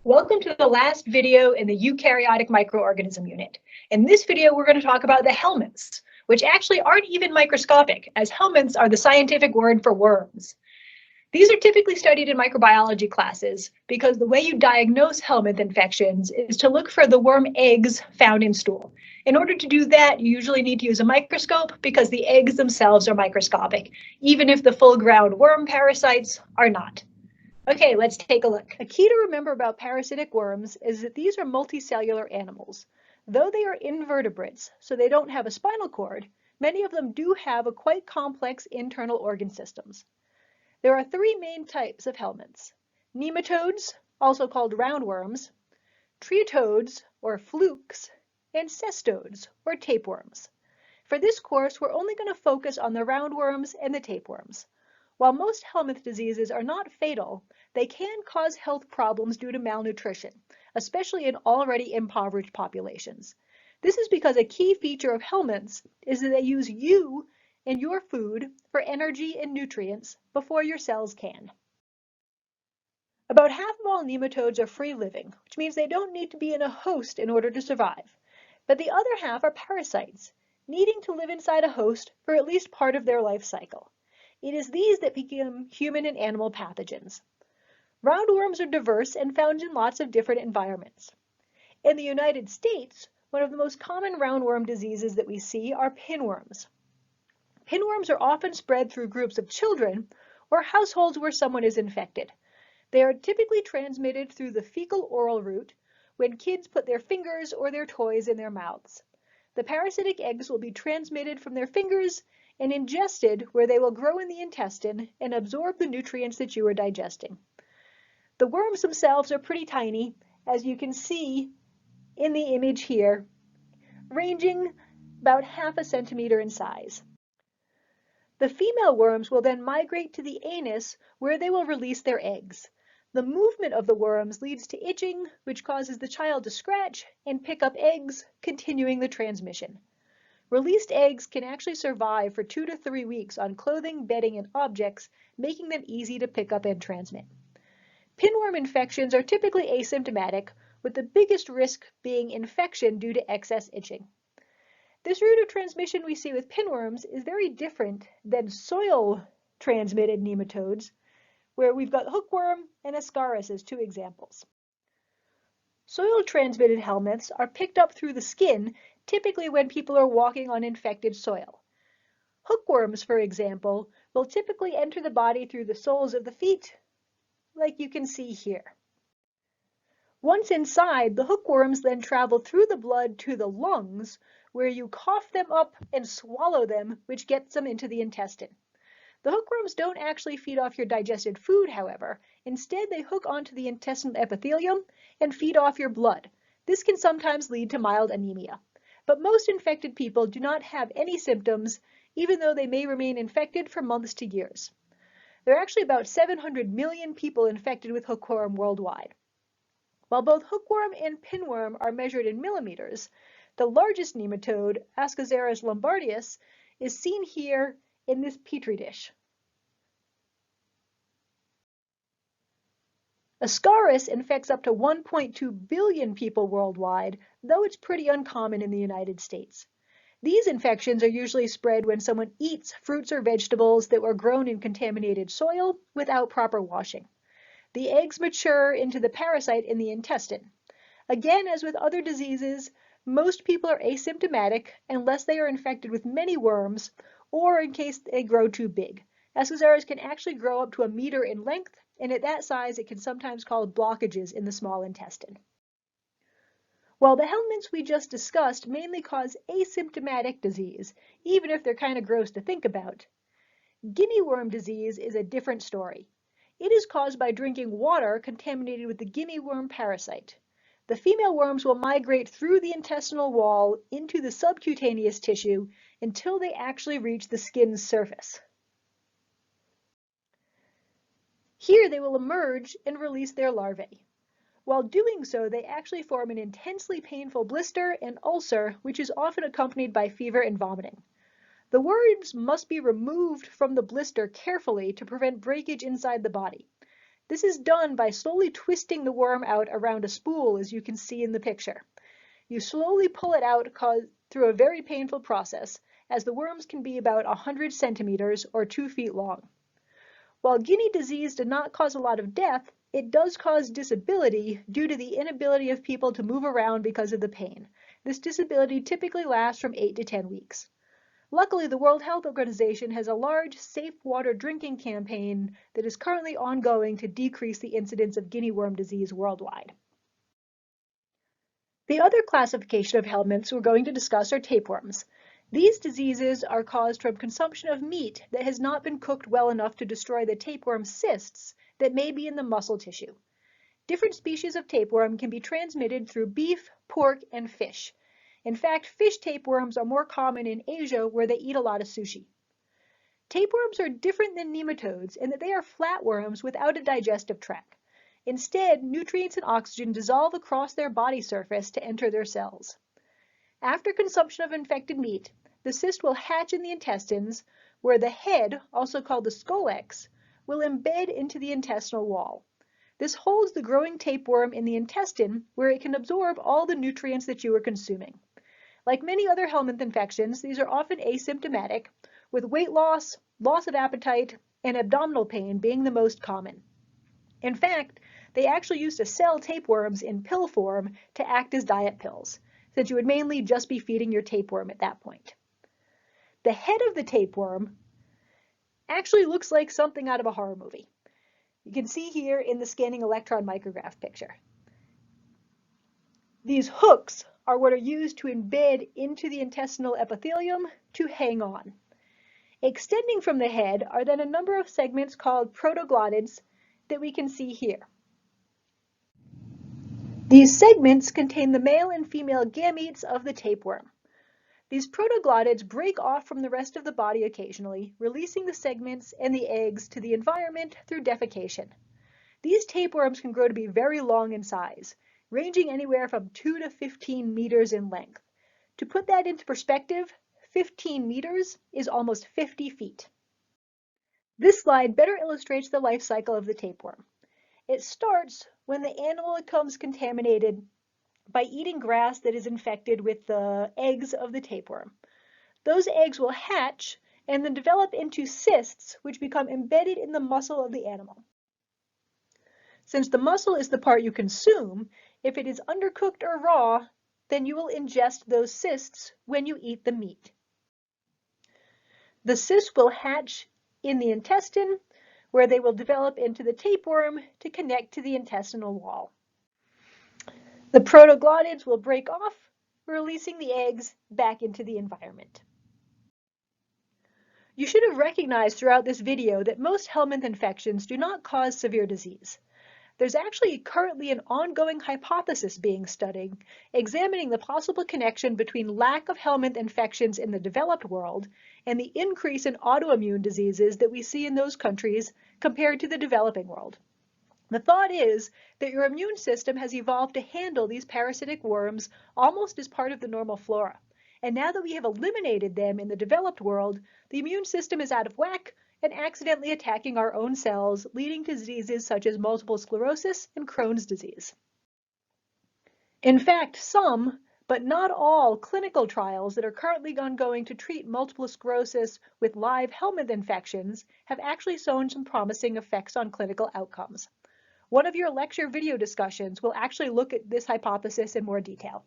Welcome to the last video in the eukaryotic microorganism unit. In this video, we're going to talk about the helminths, which actually aren't even microscopic, as helminths are the scientific word for worms. These are typically studied in microbiology classes because the way you diagnose helminth infections is to look for the worm eggs found in stool. In order to do that, you usually need to use a microscope because the eggs themselves are microscopic, even if the full-ground worm parasites are not. Okay, let's take a look. A key to remember about parasitic worms is that these are multicellular animals. Though they are invertebrates, so they don't have a spinal cord, many of them do have a quite complex internal organ systems. There are three main types of helminths: nematodes, also called roundworms, triotodes, or flukes, and cestodes, or tapeworms. For this course, we're only going to focus on the roundworms and the tapeworms. While most helminth diseases are not fatal, they can cause health problems due to malnutrition, especially in already impoverished populations. This is because a key feature of helminths is that they use you and your food for energy and nutrients before your cells can. About half of all nematodes are free-living, which means they don't need to be in a host in order to survive. But the other half are parasites, needing to live inside a host for at least part of their life cycle. It is these that become human and animal pathogens. Roundworms are diverse and found in lots of different environments. In the United States, one of the most common roundworm diseases that we see are pinworms. Pinworms are often spread through groups of children or households where someone is infected. They are typically transmitted through the fecal-oral route when kids put their fingers or their toys in their mouths. The parasitic eggs will be transmitted from their fingers and ingested, where they will grow in the intestine and absorb the nutrients that you are digesting. The worms themselves are pretty tiny, as you can see in the image here, ranging about half a centimeter in size. The female worms will then migrate to the anus, where they will release their eggs. The movement of the worms leads to itching, which causes the child to scratch and pick up eggs, continuing the transmission. Released eggs can actually survive for 2 to 3 weeks on clothing, bedding, and objects, making them easy to pick up and transmit. Pinworm infections are typically asymptomatic, with the biggest risk being infection due to excess itching. This route of transmission we see with pinworms is very different than soil-transmitted nematodes, where we've got hookworm and ascaris as two examples. Soil-transmitted helminths are picked up through the skin, typically when people are walking on infected soil. Hookworms, for example, will typically enter the body through the soles of the feet, like you can see here. Once inside, the hookworms then travel through the blood to the lungs, where you cough them up and swallow them, which gets them into the intestine. The hookworms don't actually feed off your digested food, however. Instead, they hook onto the intestinal epithelium and feed off your blood. This can sometimes lead to mild anemia. But most infected people do not have any symptoms, even though they may remain infected for months to years. There are actually about 700 million people infected with hookworm worldwide. While both hookworm and pinworm are measured in millimeters, the largest nematode, Ascaris lombardius, is seen here in this petri dish. Ascaris infects up to 1.2 billion people worldwide, though it's pretty uncommon in the United States. These infections are usually spread when someone eats fruits or vegetables that were grown in contaminated soil without proper washing. The eggs mature into the parasite in the intestine. Again, as with other diseases, most people are asymptomatic unless they are infected with many worms or in case they grow too big. Ascaris can actually grow up to 1 meter in length, and at that size it can sometimes cause blockages in the small intestine. While the helminths we just discussed mainly cause asymptomatic disease, even if they're kind of gross to think about, guinea worm disease is a different story. It is caused by drinking water contaminated with the guinea worm parasite. The female worms will migrate through the intestinal wall into the subcutaneous tissue until they actually reach the skin's surface. Here they will emerge and release their larvae. While doing so, they actually form an intensely painful blister and ulcer, which is often accompanied by fever and vomiting. The worms must be removed from the blister carefully to prevent breakage inside the body. This is done by slowly twisting the worm out around a spool, as you can see in the picture. You slowly pull it out through a very painful process, as the worms can be about 100 centimeters or 2 feet long. While Guinea disease did not cause a lot of death, it does cause disability due to the inability of people to move around because of the pain. This disability typically lasts from 8 to 10 weeks. Luckily, the World Health Organization has a large safe water drinking campaign that is currently ongoing to decrease the incidence of guinea worm disease worldwide. The other classification of helminths we're going to discuss are tapeworms. These diseases are caused from consumption of meat that has not been cooked well enough to destroy the tapeworm cysts that may be in the muscle tissue. Different species of tapeworm can be transmitted through beef, pork, and fish. In fact, fish tapeworms are more common in Asia, where they eat a lot of sushi. Tapeworms are different than nematodes in that they are flatworms without a digestive tract. Instead, nutrients and oxygen dissolve across their body surface to enter their cells. After consumption of infected meat, the cyst will hatch in the intestines, where the head, also called the scolex, will embed into the intestinal wall. This holds the growing tapeworm in the intestine, where it can absorb all the nutrients that you are consuming. Like many other helminth infections, these are often asymptomatic, with weight loss, loss of appetite, and abdominal pain being the most common. In fact, they actually used to sell tapeworms in pill form to act as diet pills, since you would mainly just be feeding your tapeworm at that point. The head of the tapeworm actually looks like something out of a horror movie. You can see here in the scanning electron micrograph picture. These hooks are what are used to embed into the intestinal epithelium to hang on. Extending from the head are then a number of segments called protoglottids that we can see here. These segments contain the male and female gametes of the tapeworm. These protoglottids break off from the rest of the body occasionally, releasing the segments and the eggs to the environment through defecation. These tapeworms can grow to be very long in size, ranging anywhere from 2 to 15 meters in length. To put that into perspective, 15 meters is almost 50 feet. This slide better illustrates the life cycle of the tapeworm. It starts when the animal becomes contaminated by eating grass that is infected with the eggs of the tapeworm. Those eggs will hatch and then develop into cysts, which become embedded in the muscle of the animal. Since the muscle is the part you consume, if it is undercooked or raw, then you will ingest those cysts when you eat the meat. The cysts will hatch in the intestine, where they will develop into the tapeworm to connect to the intestinal wall. The protoglottids will break off, releasing the eggs back into the environment. You should have recognized throughout this video that most helminth infections do not cause severe disease. There's actually currently an ongoing hypothesis being studied, examining the possible connection between lack of helminth infections in the developed world and the increase in autoimmune diseases that we see in those countries compared to the developing world. The thought is that your immune system has evolved to handle these parasitic worms almost as part of the normal flora. And now that we have eliminated them in the developed world, the immune system is out of whack and accidentally attacking our own cells, leading to diseases such as multiple sclerosis and Crohn's disease. In fact, some, but not all, clinical trials that are currently ongoing to treat multiple sclerosis with live helminth infections have actually shown some promising effects on clinical outcomes. One of your lecture video discussions will actually look at this hypothesis in more detail.